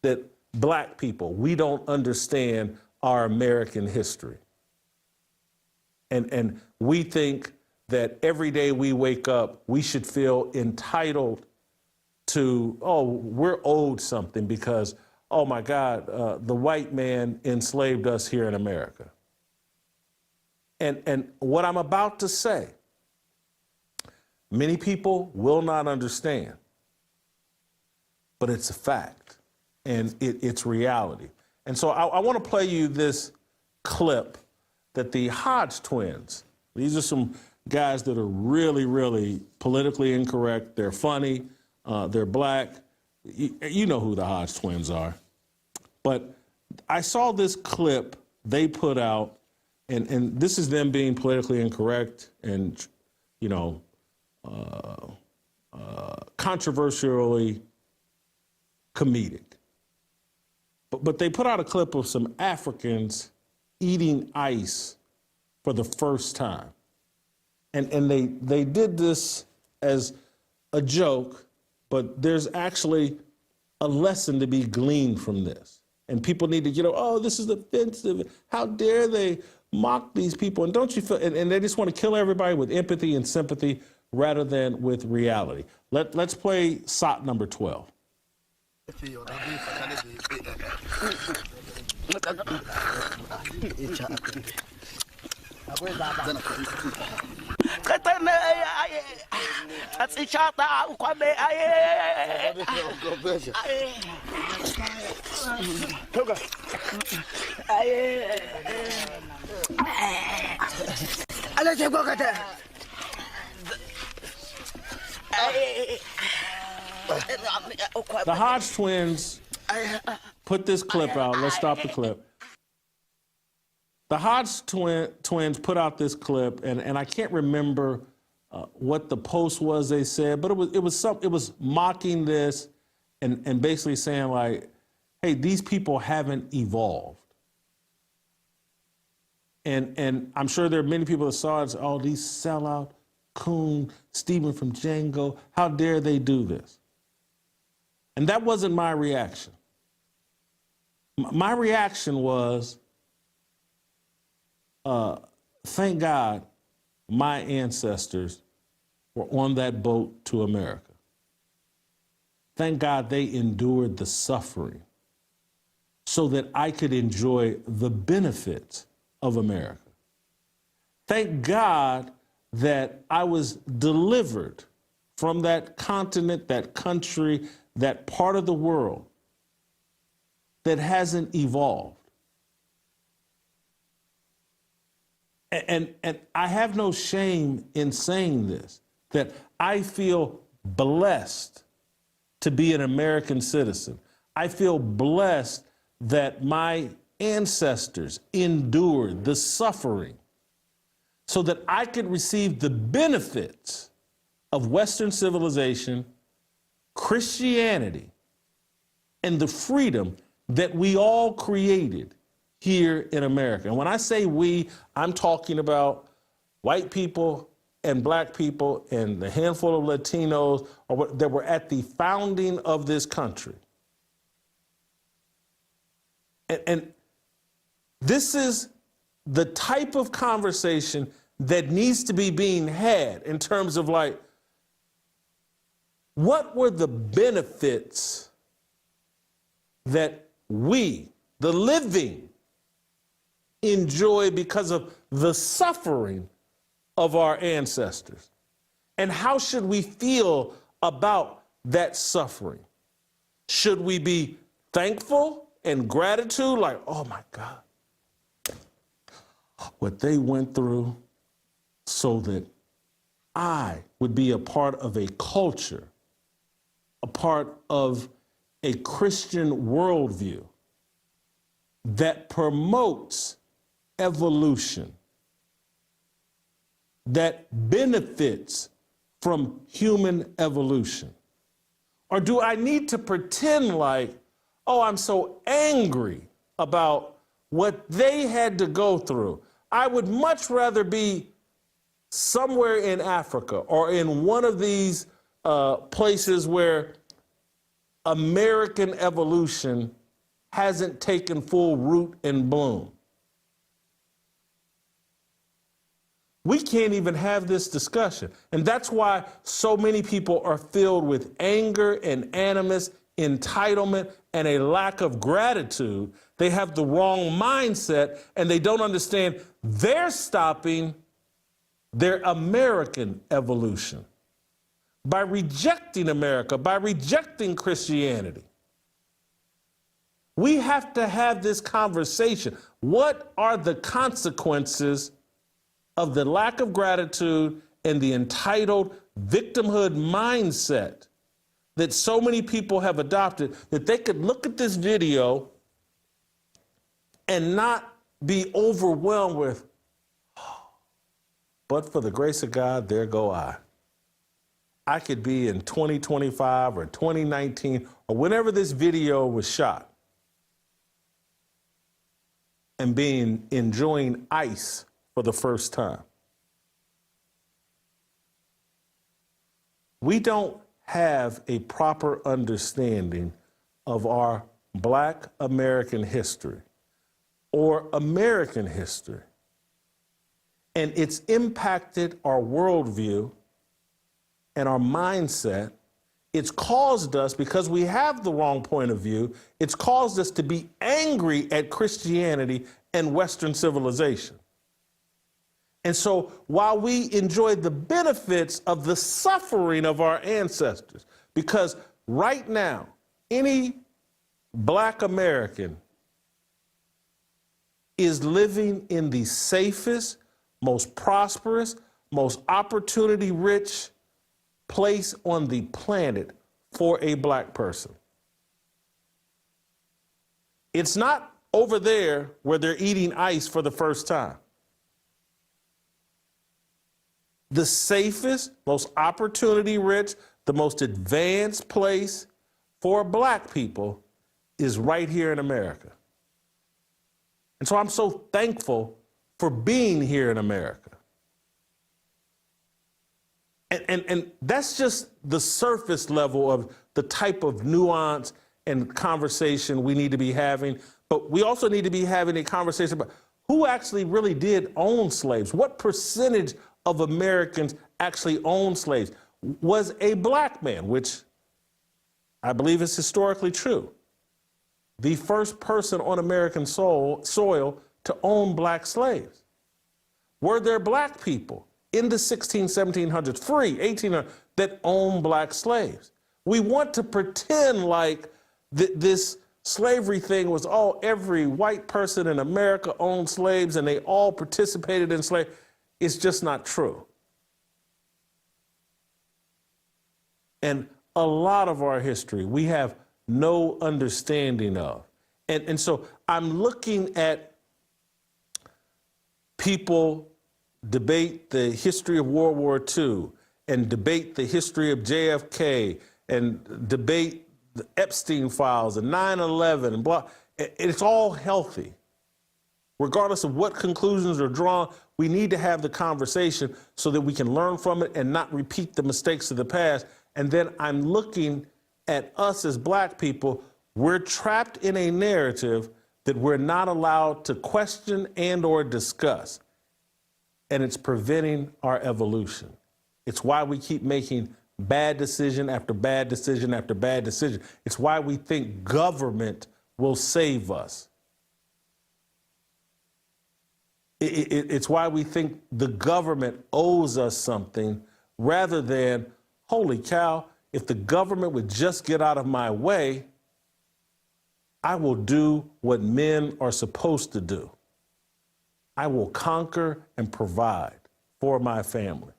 that black people, we don't understand our American history. And we think that every day we wake up, we should feel entitled to, oh, we're owed something because, oh my God, the white man enslaved us here in America. And what I'm about to say, many people will not understand, but it's a fact and it's reality. And so I want to play you this clip that the Hodge twins, these are some guys that are really, really politically incorrect. They're funny, they're black. You know who the Hodge twins are. But I saw this clip they put out, and this is them being politically incorrect and, you know, controversially comedic. But they put out a clip of some Africans eating ice for the first time. And they did this as a joke, but there's actually a lesson to be gleaned from this. And people need to, you know, oh, this is offensive. How dare they mock these people? And don't you feel, and they just want to kill everybody with empathy and sympathy rather than with reality. Let's play SOT number 12. The Hodge twins put this clip out. Let's stop the clip. The Hodge twins put out this clip, and I can't remember what the post was they said, but it was mocking this and basically saying like, hey, these people haven't evolved. And I'm sure there are many people that saw it and said, oh, these sellout, coon, Stephen from Django, how dare they do this? And that wasn't my reaction. My reaction was, thank God my ancestors were on that boat to America. Thank God they endured the suffering so that I could enjoy the benefits of America. Thank God that I was delivered from that continent, that country, that part of the world that hasn't evolved. And I have no shame in saying this, that I feel blessed to be an American citizen. I feel blessed that my ancestors endured the suffering so that I could receive the benefits of Western civilization, Christianity, and the freedom that we all created here in America. And when I say we, I'm talking about white people and black people and the handful of Latinos that were at the founding of this country. And this is the type of conversation that needs to be being had in terms of like, what were the benefits that we, the living, enjoy because of the suffering of our ancestors? And how should we feel about that suffering? Should we be thankful and gratitude, like, oh my God, what they went through so that I would be a part of a culture, a part of a Christian worldview that promotes evolution, that benefits from human evolution? Or do I need to pretend like, oh, I'm so angry about what they had to go through? I would much rather be somewhere in Africa or in one of these places where American evolution hasn't taken full root and bloom. We can't even have this discussion. And that's why so many people are filled with anger and animus, entitlement, and a lack of gratitude. They have the wrong mindset and they don't understand they're stopping their American evolution by rejecting America, by rejecting Christianity. We have to have this conversation. What are the consequences of the lack of gratitude and the entitled victimhood mindset that so many people have adopted, that they could look at this video and not be overwhelmed with, oh, but for the grace of God, there go I. I could be in 2025 or 2019 or whenever this video was shot and enjoying ice for the first time. We don't have a proper understanding of our Black American history or American history. And it's impacted our worldview and our mindset. It's caused us, because we have the wrong point of view, it's caused us to be angry at Christianity and Western civilization. And so while we enjoy the benefits of the suffering of our ancestors, because right now, any Black American is living in the safest, most prosperous, most opportunity-rich place on the planet for a Black person. It's not over there where they're eating ice for the first time. The safest, most opportunity-rich, the most advanced place for Black people is right here in America. And so I'm so thankful for being here in America. And that's just the surface level of the type of nuance and conversation we need to be having. But we also need to be having a conversation about who actually really did own slaves. What percentage of Americans actually owned slaves? Was a Black man, which I believe is historically true, the first person on American soil to own Black slaves? Were there Black people in the 1700s, free, 1800s, that owned Black slaves? We want to pretend like this slavery thing was, oh, every white person in America owned slaves and they all participated in slavery. It's just not true. And a lot of our history we have no understanding of. And so I'm looking at people debate the history of World War II and debate the history of JFK and debate the Epstein files and 9/11 and blah. It's all healthy. Regardless of what conclusions are drawn, we need to have the conversation so that we can learn from it and not repeat the mistakes of the past. And then I'm looking at us as Black people. We're trapped in a narrative that we're not allowed to question and or discuss. And it's preventing our evolution. It's why we keep making bad decision after bad decision after bad decision. It's why we think government will save us. It's why we think the government owes us something rather than, holy cow, if the government would just get out of my way, I will do what men are supposed to do. I will conquer and provide for my family.